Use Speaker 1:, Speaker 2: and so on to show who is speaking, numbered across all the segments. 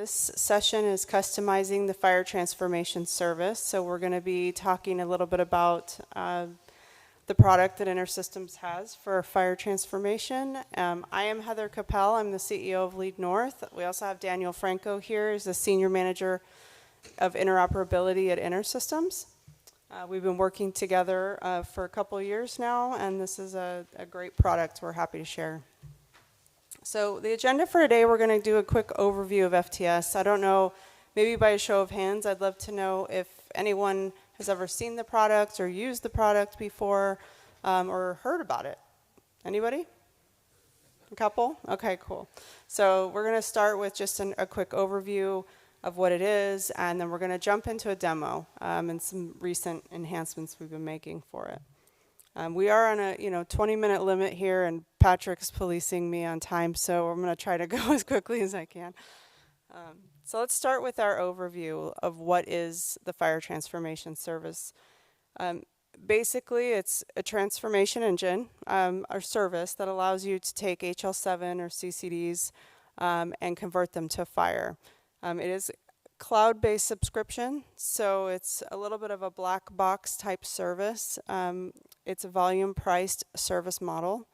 Speaker 1: This session is customizing the FHIR transformation service. So we're going to be talking a little bit about the product that InterSystems has for FHIR transformation. I am Heather Capel. I'm the CEO of LeadNorth. We also have Daniel Franco here, who's the Senior Manager of Interoperability at InterSystems. We've been working together for a couple years now, and this is a great product we're happy to share. So the agenda for today, we're going to do a quick overview of FTS. I don't know, maybe by a show of hands, I'd love to know if anyone has ever seen the product or used the product before or heard about it. Anybody? A couple? Okay, cool. So we're going to start with just a quick overview of what it is, and then we're going to jump into a demo and some recent enhancements we've been making for it. We are on a 20-minute limit here, and Patrick's policing me on time, so I'm going to try to go as quickly as I can. So let's start with our overview of what is the FHIR transformation service. Basically, it's a transformation engine or service that allows you to take HL7 or CCDs and convert them to FHIR. It is cloud-based subscription, so it's a little bit of a black box type service. It's a volume-priced service model.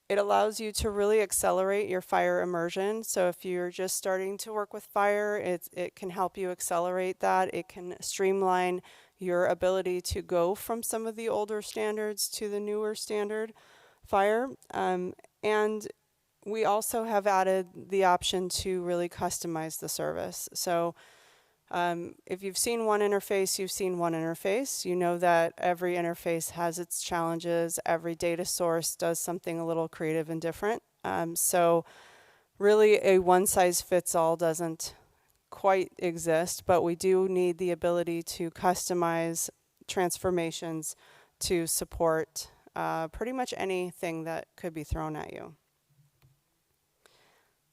Speaker 1: It allows you to really accelerate your FHIR immersion. So if you're just starting to work with FHIR, it can help you accelerate that. It can streamline your ability to go from some of the older standards to the newer standard FHIR. And we also have added the option to really customize the service. So if you've seen one interface, you've seen one interface. You know that every interface has its challenges. Every data source does something a little creative and different. So really a one-size-fits-all doesn't quite exist, but we do need the ability to customize transformations to support pretty much anything that could be thrown at you.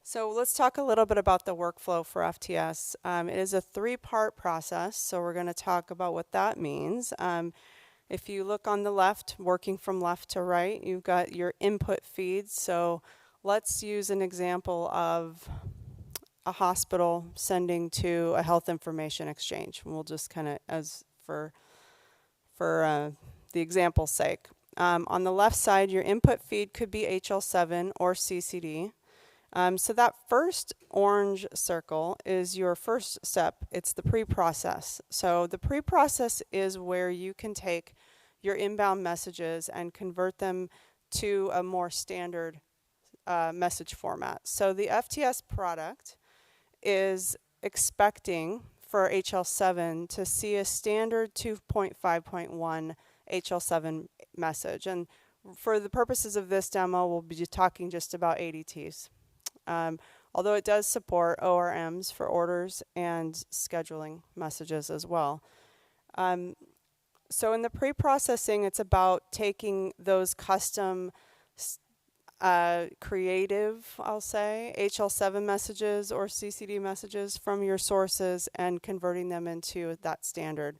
Speaker 1: So let's talk a little bit about the workflow for FTS. It is a three-part process, so we're going to talk about what that means. If you look on the left, working from left to right, you've got your input feeds. So let's use an example of a hospital sending to a health information exchange. We'll just kind of, as for the example's sake. On the left side, your input feed could be HL7 or CCD. So that first orange circle is your first step. It's the pre-process. So the pre-process is where you can take your inbound messages and convert them to a more standard message format. So the FTS product is expecting for HL7 to see a standard 2.5.1 HL7 message. And for the purposes of this demo, we'll be talking just about ADTs. Although it does support ORMs for orders and scheduling messages as well. So in the pre-processing, it's about taking those custom creative, I'll say, HL7 messages or CCD messages from your sources and converting them into that standard.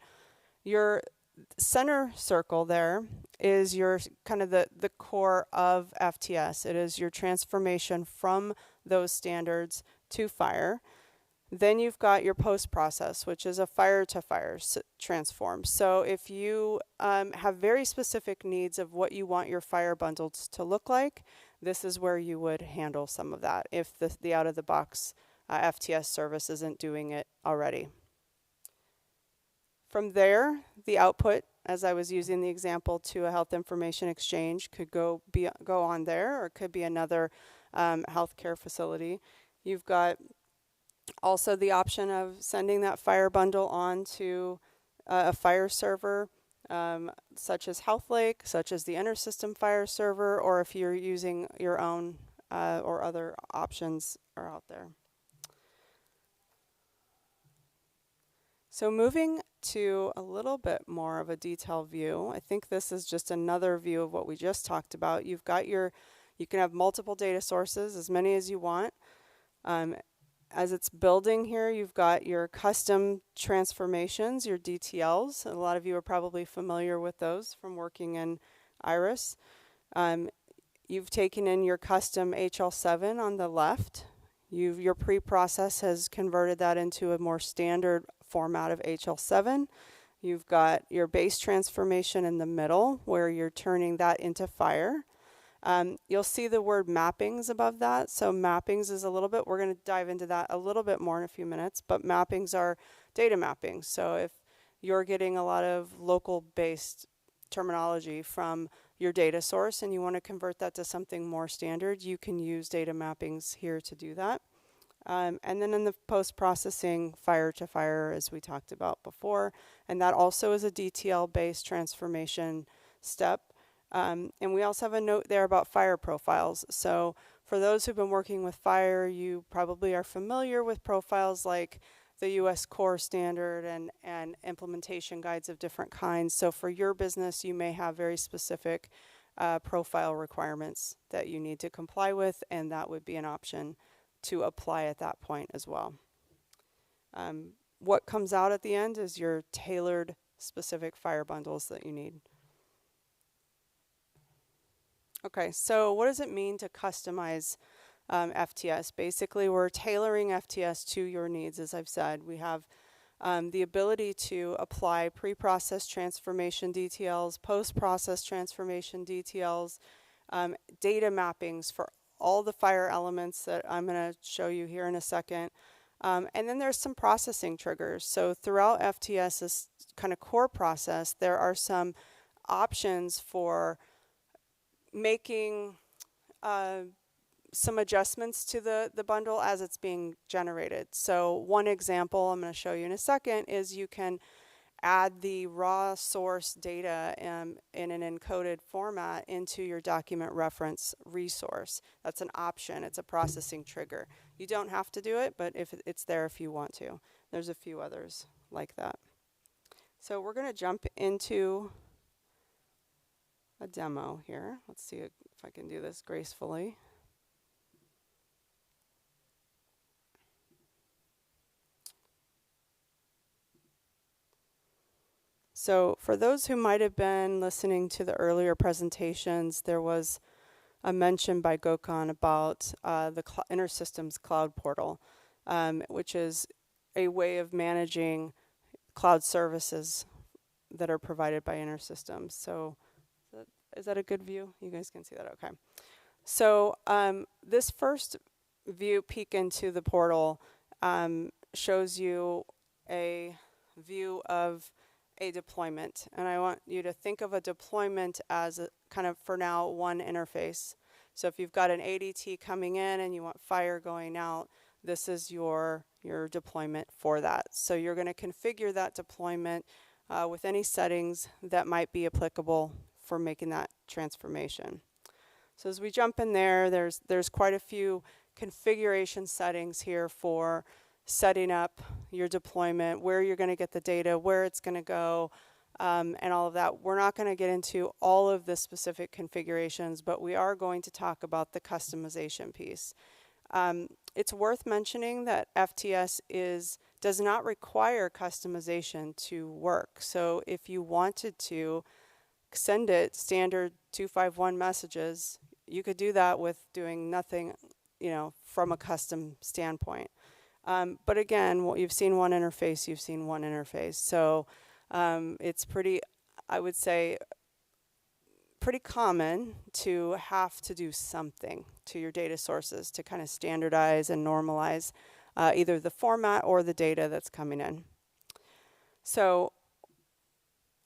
Speaker 1: Your center circle there is your kind of the core of FTS. It is your transformation from those standards to FHIR. Then you've got your post process, which is a FHIR to FHIR transform. So if you have very specific needs of what you want your FHIR bundles to look like, this is where you would handle some of that if the out-of-the-box FTS service isn't doing it already. From there, the output, as I was using the example to a health information exchange, could go on there, or it could be another healthcare facility. You've got also the option of sending that FHIR bundle on to a FHIR server, such as HealthLake, such as the InterSystems FHIR server, or if you're using your own or other options are out there. So moving to a little bit more of a detailed view, I think this is just another view of what we just talked about. You can have multiple data sources, as many as you want. As it's building here, you've got your custom transformations, your DTLs. A lot of you are probably familiar with those from working in Iris. You've taken in your custom HL7 on the left. Your pre-process has converted that into a more standard format of HL7. You've got your base transformation in the middle where you're turning that into FHIR. You'll see the word mappings above that. So mappings is a little bit, we're going to dive into that a little bit more in a few minutes, but mappings are data mappings. So if you're getting a lot of local-based terminology from your data source and you want to convert that to something more standard, you can use data mappings here to do that. And then in the post-processing, FHIR to FHIR, as we talked about before, and that also is a DTL-based transformation step. And we also have a note there about FHIR profiles. So for those who've been working with FHIR, you probably are familiar with profiles like the US core standard and implementation guides of different kinds. So for your business, you may have very specific profile requirements that you need to comply with, and that would be an option to apply at that point as well. What comes out at the end is your tailored specific FHIR bundles that you need. Okay, so what does it mean to customize FTS? Basically, we're tailoring FTS to your needs, as I've said. We have the ability to apply pre-process transformation DTLs, post-process transformation DTLs, data mappings for all the FHIR elements that I'm going to show you here in a second. And then there's some processing triggers. So throughout FTS's kind of core process, there are some options for making some adjustments to the bundle as it's being generated. So one example I'm going to show you in a second is you can add the raw source data in an encoded format into your document reference resource. That's an option. It's a processing trigger. You don't have to do it, but if it's there if you want to. There's a few others like that. So we're going to jump into a demo here. Let's see if I can do this gracefully. So for those who might have been listening to the earlier presentations, there was a mention by Gokhan about the InterSystems Cloud Portal, which is a way of managing cloud services that are provided by InterSystems. So is that a good view? You guys can see that, okay. So this first peek into the portal shows you a view of a deployment. And I want you to think of a deployment as a kind of, for now, one interface. So if you've got an ADT coming in and you want FHIR going out, this is your deployment for that. So you're going to configure that deployment with any settings that might be applicable for making that transformation. So as we jump in there, there's quite a few configuration settings here for setting up your deployment, where you're going to get the data, where it's going to go, and all of that. We're not going to get into all of the specific configurations, but we are going to talk about the customization piece. It's worth mentioning that FTS does not require customization to work. So if you wanted to send it standard 251 messages, you could do that with doing nothing, from a custom standpoint. But again, you've seen one interface, you've seen one interface. So it's pretty, I would say, pretty common to have to do something to your data sources to kind of standardize and normalize either the format or the data that's coming in. So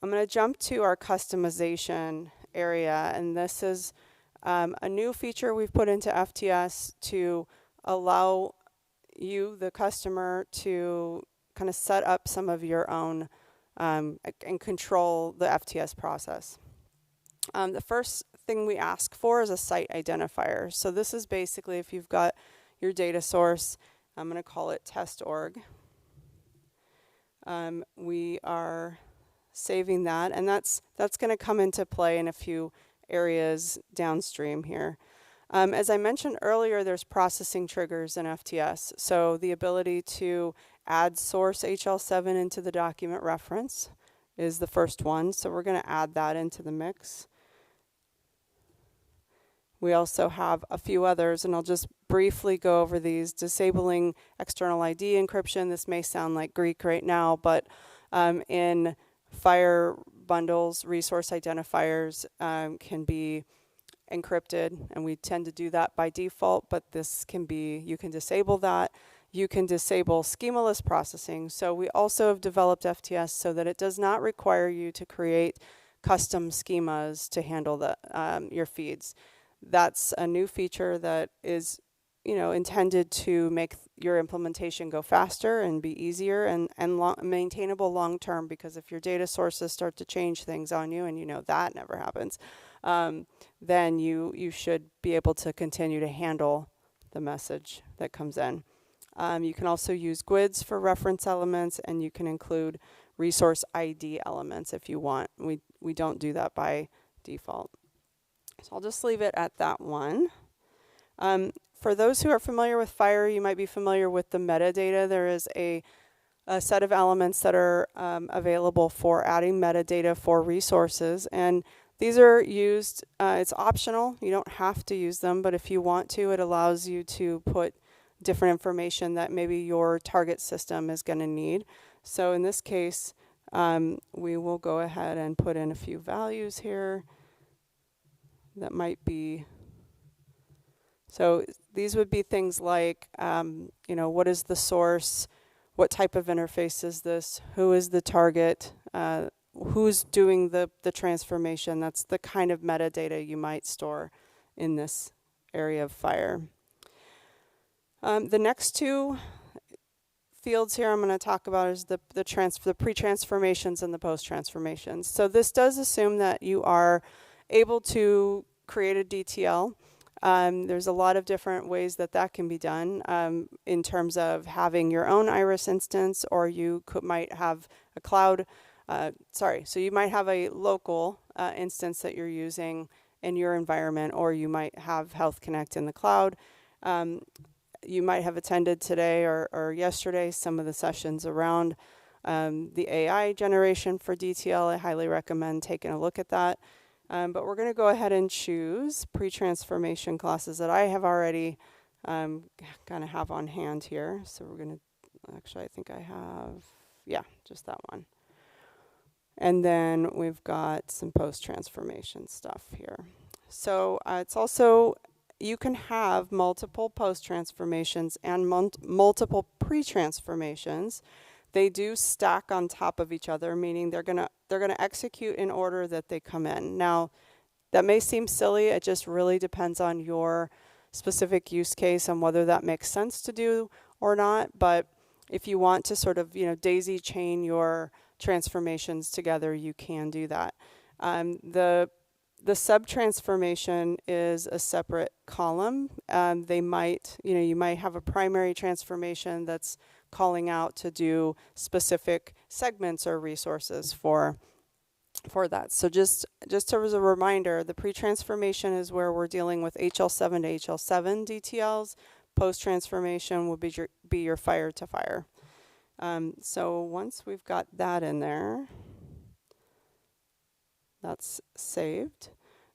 Speaker 1: I'm going to jump to our customization area, and this is a new feature we've put into FTS to allow you, the customer, to kind of set up some of your own and control the FTS process. The first thing we ask for is a site identifier. So this is basically if you've got your data source, I'm going to call it test.org. We are saving that, and that's going to come into play in a few areas downstream here. As I mentioned earlier, there's processing triggers in FTS. So the ability to add source HL7 into the document reference is the first one. So we're going to add that into the mix. We also have a few others, and I'll just briefly go over these. Disabling external ID encryption. This may sound like Greek right now, but in FHIR bundles, resource identifiers can be encrypted, and we tend to do that by default, but this can be, you can disable that. You can disable schemaless processing. So we also have developed FTS so that it does not require you to create custom schemas to handle your feeds. That's a new feature that is, intended to make your implementation go faster and be easier and maintainable long term, because if your data sources start to change things on you, and that never happens, then you should be able to continue to handle the message that comes in. You can also use GUIDs for reference elements, and you can include resource ID elements if you want. We don't do that by default. So I'll just leave it at that one. For those who are familiar with FHIR, you might be familiar with the metadata. There is a set of elements that are available for adding metadata for resources, and these are used, it's optional, you don't have to use them, but if you want to, it allows you to put different information that maybe your target system is going to need. So in this case, we will go ahead and put in a few values here that might be, so these would be things like, what is the source, what type of interface is this, who is the target, who's doing the transformation. That's the kind of metadata you might store in this area of FHIR. The next two fields here I'm going to talk about is the pre-transformations and the post-transformations. So this does assume that you are able to create a DTL. There's a lot of different ways that can be done in terms of having your own Iris instance, or you might have a cloud, so you might have a local instance that you're using in your environment, or you might have Health Connect in the cloud. You might have attended today or yesterday some of the sessions around the AI generation for DTL. I highly recommend taking a look at that. But we're going to go ahead and choose pre-transformation classes that I have already kind of have on hand here. So we're going to, actually I think I have, just that one. And then we've got some post-transformation stuff here. So it's also, you can have multiple post-transformations and multiple pre-transformations. They do stack on top of each other, meaning they're gonna execute in order that they come in. Now, that may seem silly. It just really depends on your specific use case and whether that makes sense to do or not. But if you want to sort of, daisy chain your transformations together, you can do that. The sub-transformation is a separate column. You might have a primary transformation that's calling out to do specific segments or resources for that. So just as a reminder, the pre-transformation is where we're dealing with HL7 to HL7 DTLs. Post-transformation will be your FHIR to FHIR. So once we've got that in there, that's saved.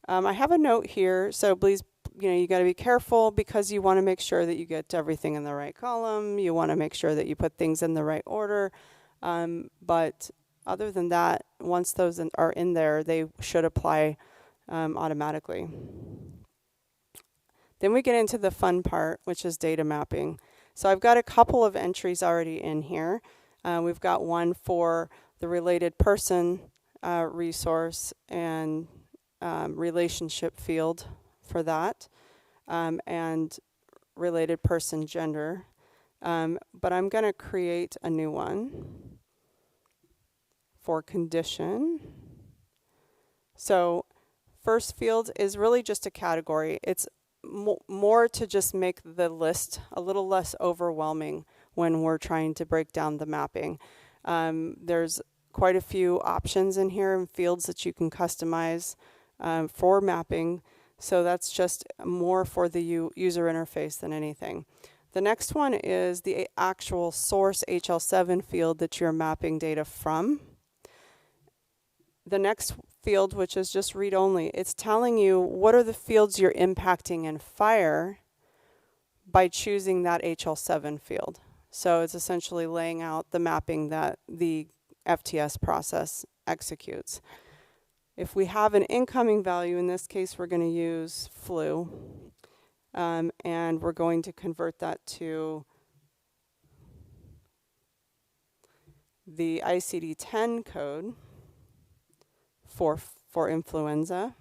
Speaker 1: I have a note here, so please, you got to be careful because you want to make sure that you get everything in the right column. You want to make sure that you put things in the right order. But other than that, once those are in there, they should apply automatically. Then we get into the fun part, which is data mapping. So I've got a couple of entries already in here. We've got one for the related person resource and relationship field for that, and related person gender. But I'm going to create a new one for condition. So first field is really just a category. It's more to just make the list a little less overwhelming when we're trying to break down the mapping. There's quite a few options in here and fields that you can customize for mapping. So that's just more for the user interface than anything. The next one is the actual source HL7 field that you're mapping data from. The next field, which is just read-only, it's telling you what are the fields you're impacting in FHIR, by choosing that HL7 field. So it's essentially laying out the mapping that the FTS process executes. If we have an incoming value, in this case we're going to use flu, and we're going to convert that to the ICD-10 code for influenza.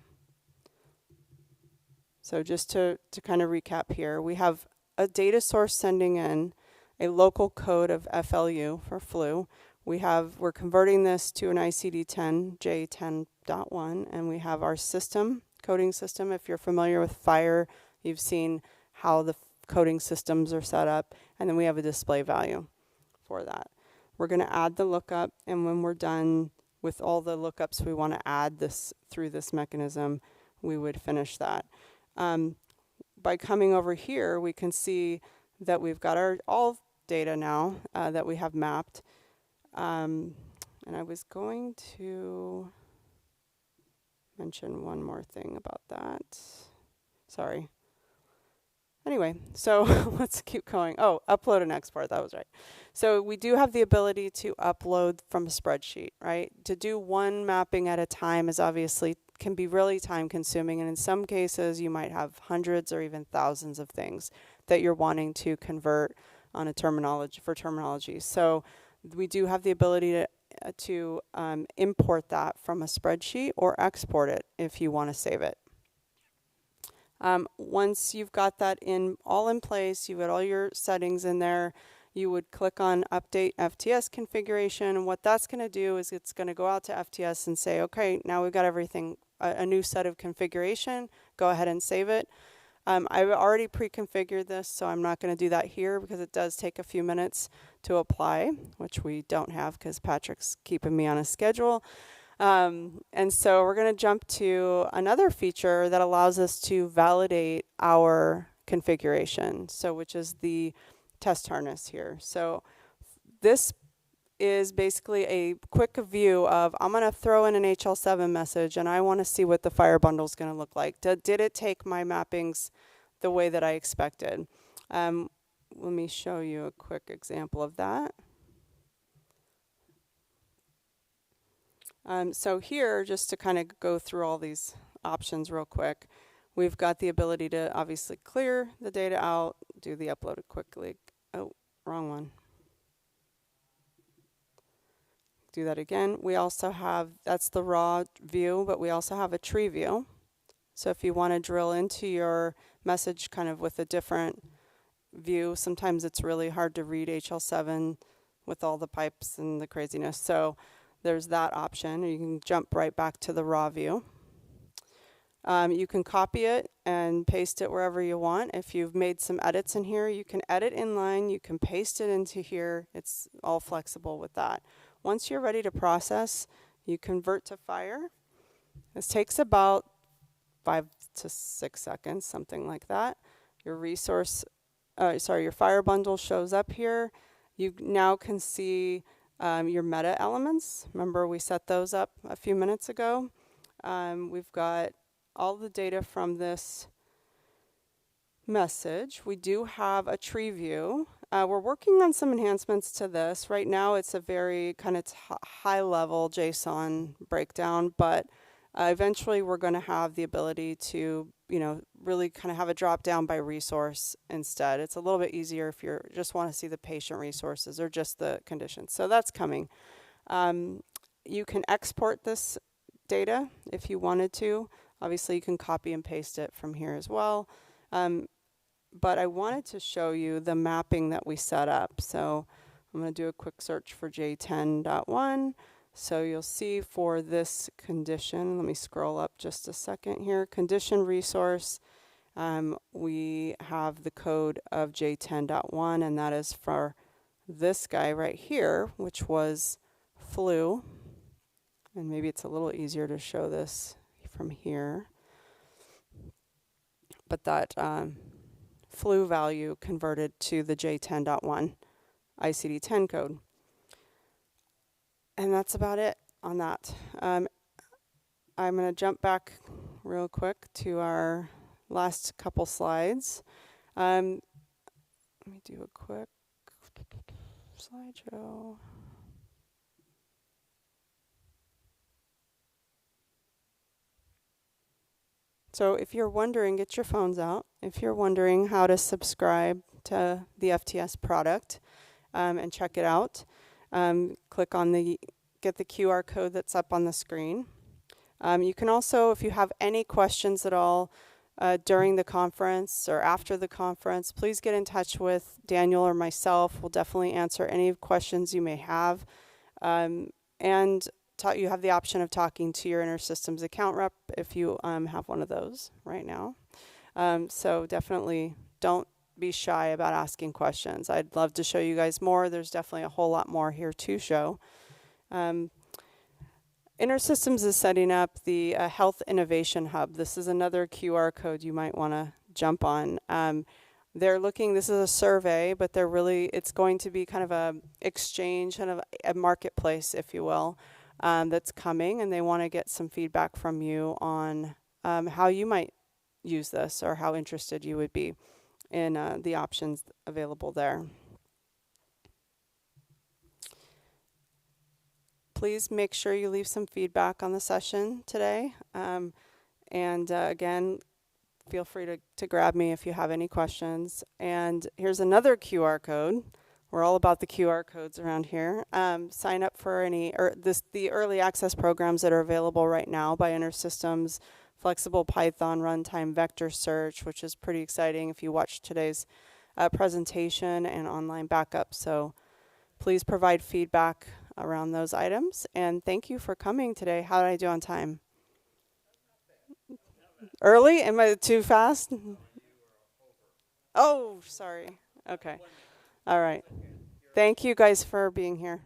Speaker 1: So just to kind of recap here, we have a data source sending in a local code of FLU for flu. We're converting this to an ICD-10 J10.1, and we have our system, coding system. If you're familiar with FHIR, you've seen how the coding systems are set up, and then we have a display value for that. We're going to add the lookup, and when we're done with all the lookups we want to add this through this mechanism, we would finish that. By coming over here, we can see that we've got our all data now that we have mapped. And I was going to mention one more thing about that. Sorry. Anyway, so let's keep going. Oh, upload and export, that was right. So we do have the ability to upload from a spreadsheet, right? To do one mapping at a time is obviously can be really time consuming, and in some cases you might have hundreds or even thousands of things that you're wanting to convert on a terminology. So we do have the ability to import that from a spreadsheet or export it if you want to save it. Once you've got that all in place, you've got all your settings in there, you would click on Update FTS Configuration. And what that's going to do is it's going to go out to FTS and say, okay, now we've got everything, a new set of configuration. Go ahead and save it. I've already pre-configured this, so I'm not going to do that here because it does take a few minutes to apply, which we don't have because Patrick's keeping me on a schedule. And so we're going to jump to another feature that allows us to validate our configuration, so which is the test harness here. So this is basically a quick view of, I'm going to throw in an HL7 message and I want to see what the FHIR bundle is going to look like. Did it take my mappings the way that I expected? Let me show you a quick example of that. So here, just to kind of go through all these options real quick, we've got the ability to obviously clear the data out, do the upload quickly. Oh, wrong one. Do that again. We also have, that's the raw view, but we also have a tree view. So if you want to drill into your message kind of with a different view, sometimes it's really hard to read HL7 with all the pipes and the craziness. So there's that option. You can jump right back to the raw view. You can copy it and paste it wherever you want. If you've made some edits in here, you can edit inline, you can paste it into here. It's all flexible with that. Once you're ready to process, you convert to FHIR. This takes about 5 to 6 seconds, something like that. Your your FHIR bundle shows up here. You now can see your meta elements. Remember we set those up a few minutes ago. We've got all the data from this message. We do have a tree view. We're working on some enhancements to this. Right now it's a very kind of high level JSON breakdown, but eventually we're going to have the ability to, really kind of have a drop down by resource instead. It's a little bit easier if you just want to see the patient resources or just the conditions. So that's coming. You can export this data if you wanted to. Obviously you can copy and paste it from here as well. But I wanted to show you the mapping that we set up. So I'm going to do a quick search for J10.1. So you'll see for this condition, let me scroll up just a second here, condition resource, we have the code of J10.1, and that is for this guy right here, which was flu. And maybe it's a little easier to show this from here. But that flu value converted to the J10.1 ICD-10 code. And that's about it on that. I'm going to jump back real quick to our last couple slides. Let me do a quick slideshow. So if you're wondering, get your phones out. If you're wondering how to subscribe to the FTS product and check it out, click on get the QR code that's up on the screen. You can also, if you have any questions at all during the conference or after the conference, please get in touch with Daniel or myself. We'll definitely answer any questions you may have. And you have the option of talking to your InterSystems account rep if you have one of those right now. So definitely don't be shy about asking questions. I'd love to show you guys more. There's definitely a whole lot more here to show. InterSystems is setting up the Health Innovation Hub. This is another QR code you might want to jump on. They're looking, this is a survey, but it's going to be kind of a exchange, kind of a marketplace, if you will, that's coming, and they want to get some feedback from you on how you might use this or how interested you would be in the options available there. Please make sure you leave some feedback on the session today. Again, feel free to grab me if you have any questions. And here's another QR code. We're all about the QR codes around here. Sign up for the early access programs that are available right now by InterSystems, Flexible Python Runtime Vector Search, which is pretty exciting if you watched today's presentation, and online backup. So please provide feedback around those items. And thank you for coming today. How did I do on time? Early? Am I too fast? Oh, sorry. Okay. All right. Thank you guys for being here.